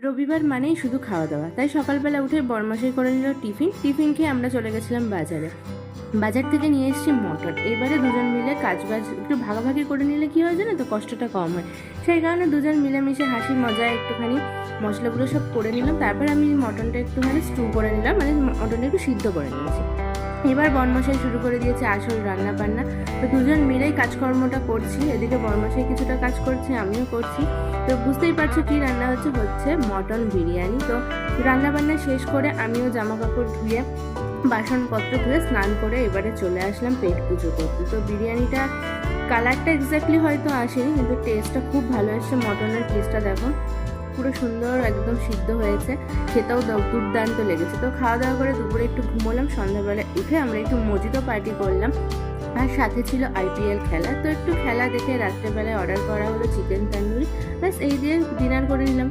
রবিবার মানেই শুধু খাওয়া দাওয়া, তাই সকালবেলা উঠে বরমশাই করে নিল টিফিন খেয়ে আমরা চলে গেছিলাম বাজারে। বাজার থেকে নিয়ে এসেছি মটন। এবারে দুজন মিলে কাজবাজ একটু ভাগাভাগি করে নিলে কী হয় জানো তো, কষ্টটা কম হয়। সেই কারণে দুজন মিলেমিশে হাসি মজা একটুখানি মশলাগুলো সব করে নিলাম। তারপর আমি মটনটা একটুখানি স্টু করে নিলাম, মানে মটনটা একটু সিদ্ধ করে নিয়েছি। এবার বরমশাই শুরু করে দিয়েছে আসল রান্না বান্না। তো দুজন মিলেই কাজকর্মটা করছি, এদিকে বরমশাই কিছুটা কাজ করছে, আমিও করছি। তো বুঝতেই পারছো কি রান্না হচ্ছে মটন বিরিয়ানি। তো রান্না বান্না শেষ করে আমিও জামা কাপড় ধুয়ে বাসনপত্র ধুয়ে স্নান করে এবারে চলে আসলাম পেট পুজো করতে। তো বিরিয়ানিটা কালারটা এক্স্যাক্টলি হয়তো আসেনি, কিন্তু টেস্টটা খুব ভালো এসেছে। মটনের পিসটা দেখো পুরো সুন্দর একদম সিদ্ধ হয়েছে, খেতেও দুর্দান্ত লেগেছে। তো খাওয়া দাওয়া করে দুপুরে একটু ঘুমোলাম, সন্ধ্যাবেলা উঠে আমরা একটু মজিতো পার্টি করলাম, আর সাথে ছিল IPL খেলা। তো একটু খেলা দেখে রাত্রেবেলায় অর্ডার করা হলো চিকেন তন্দুরি, ব্যাস এই দিয়ে ডিনার করে নিলাম।